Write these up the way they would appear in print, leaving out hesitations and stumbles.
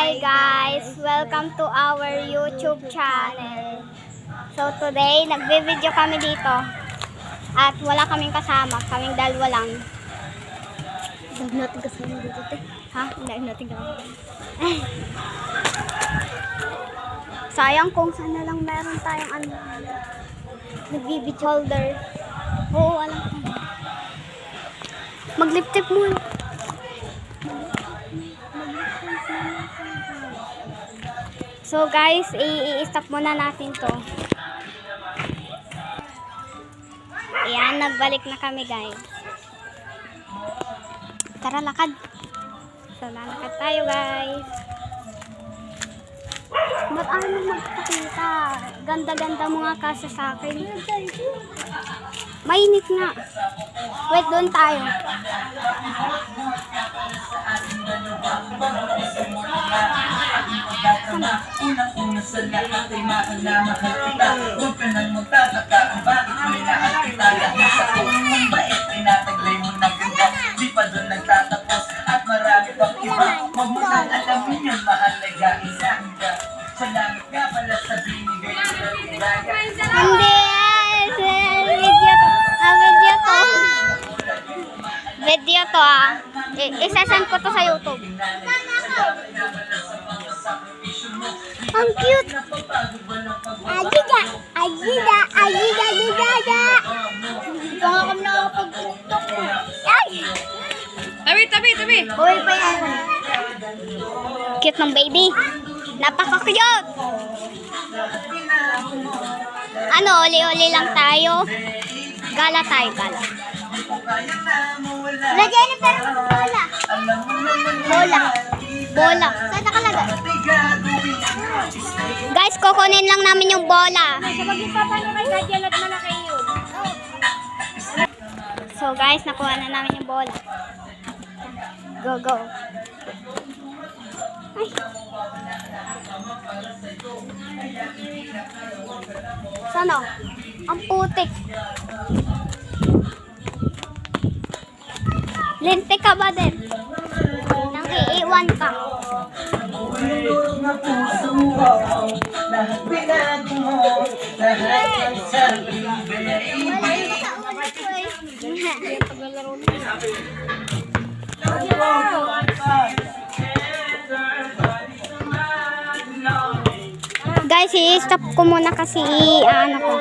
Hi guys! Welcome to our YouTube channel. So today, nagbe-video kami dito. At wala kaming kasama. Kaming dalawa lang. Dahil natin kasama dito. Ha? Dahil natin kasama. Sayang kung sana lang meron tayong nag-video holder. Oo, alam ko. Mag-lip-tip muna. So guys, i-stop muna natin to. Ayan, nagbalik na kami guys. Tara, lakad. So, lalakad tayo guys. Ba't ano magpakita? Ganda-ganda mo nga kasi sa akin. Mainit nga. Wait, doon tayo. Unang-una sa lahat ay maalaman kita. Huwag ka nang magtataka kung bakit minahal kita. Dahil sa kung bait, tinataglay mo na ganda. Di pa doon nagtatapos at marami pang iba. Huwag mo nang alamin yun, mahalaga isang ka. Salamat nga pala sa binigay mo na ligaya. Hindi, video to. Video to. Video to Isasend ko to sa YouTube. Ang cute. Ajida, ajida, ajida, ajida. Ito nga kami nakakapag-tuktok ko. Ay! Tabi! Boy pa yan. Cute ng baby. Napaka-cute. Ano, uli-uli lang tayo. Gala tayo, gala. Na Jennifer, bola. Bola. Saan nakalagay? Guys, kukunin lang namin yung bola. So guys, nakuha na namin yung bola. Go. Ay. Sana? Ang putik. Lintik ka ba din? Nang iiwan ka. Lahat binago mo, lahat ng sabi, baby. Wala ka sa ulit ko eh. Guys, i-stop ko muna kasi ano ko.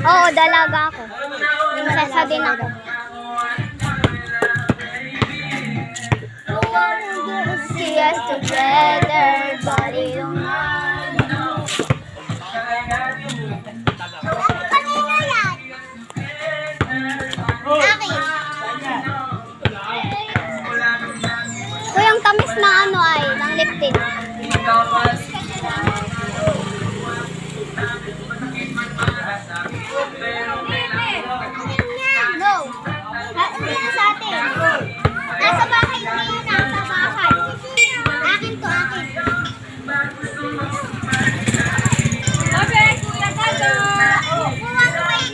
Oo, dalaga ako. Prinsesa din ako. See us together, body don't know. Kanina yan? Akin. Kuyang tamis na ano ay, ng lip tint. No. Hindi na sa atin. Nasa bahay ko yun. Nasa bahay. Akin to, akin.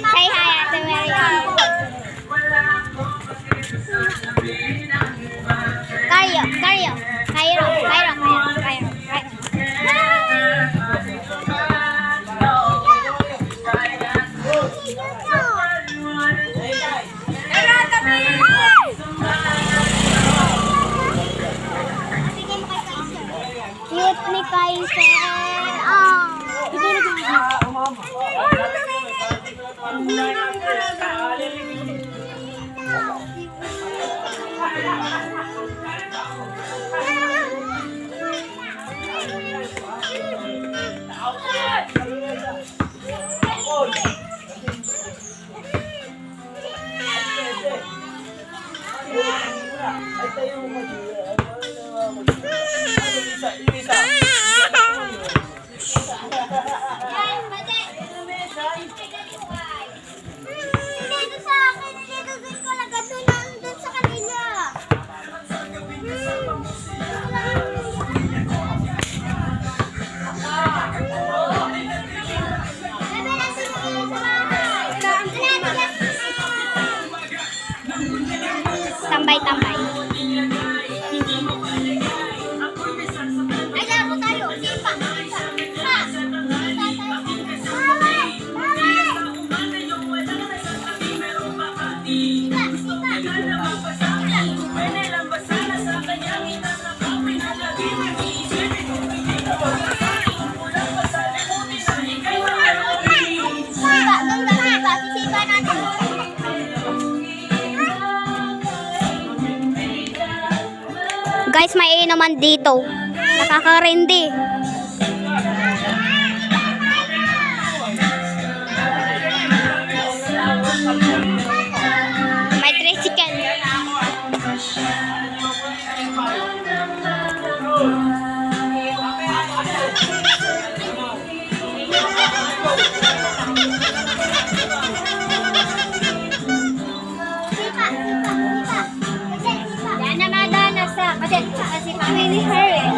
Say hi, Ate Mary. Cairo. Cute ni Kaiser. tambay-tambay. Ay, laro tayo. Sipa. Guys, may inuman dito. Nakakarindi. May tricycle. Yan na madana sa kasi family her eh.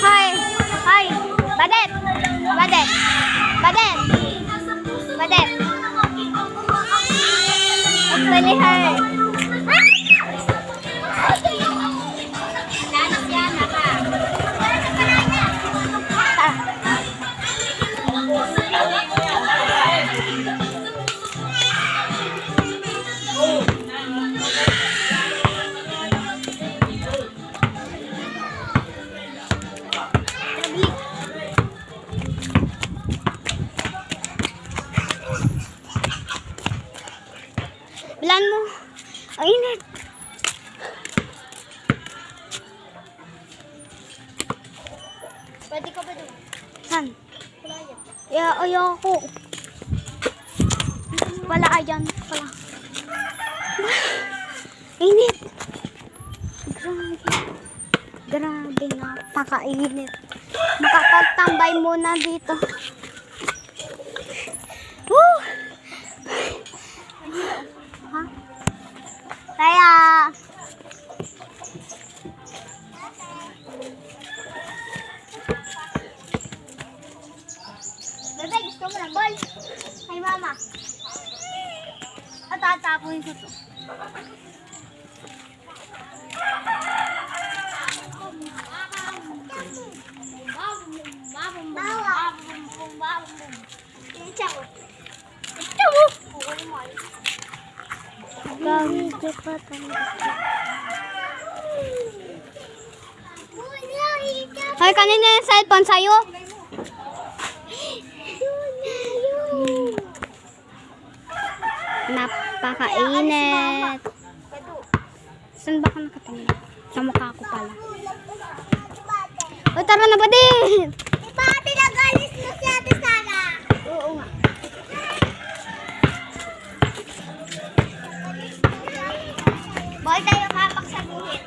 Hi, hi, Badet, Badet, Badet, Badet. Family her. Bilan mo. Ang init. Pwede ka ba doon? Saan? Ayoko. Wala ka dyan. Wala. Init. Grabe nga. Pakainit. Makapagtambay muna dito. Woo! Ha? Kaya Bebe, gusto mo ng ball? Ay, mama. At tatapon ko to. Hoy, kanina yung cellphone sa'yo? Napakainit. Saan ba ka nakatingin? Sa mukha ko pala. O, tara na ba din? Diba, pinagalis mo si Ate Sara? Oo nga. Boy, tayo kapak sa buhit.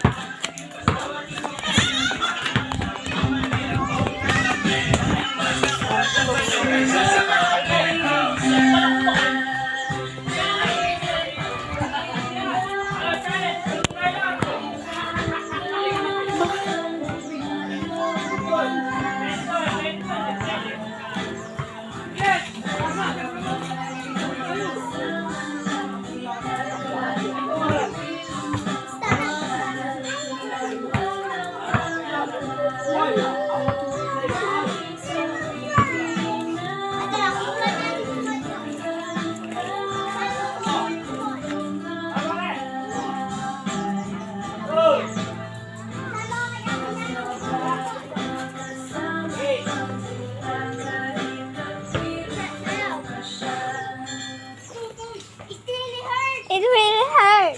It really hurt.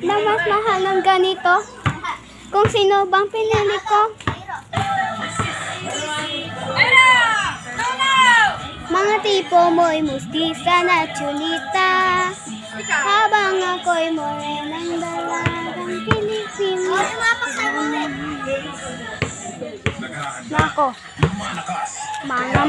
Na mas mahal ng ganito. Kung sino bang pinili ko. Mga tipo mo'y mustisa na chulita. Habang ako'y morenang dalagang Pilipino. Nako. Mga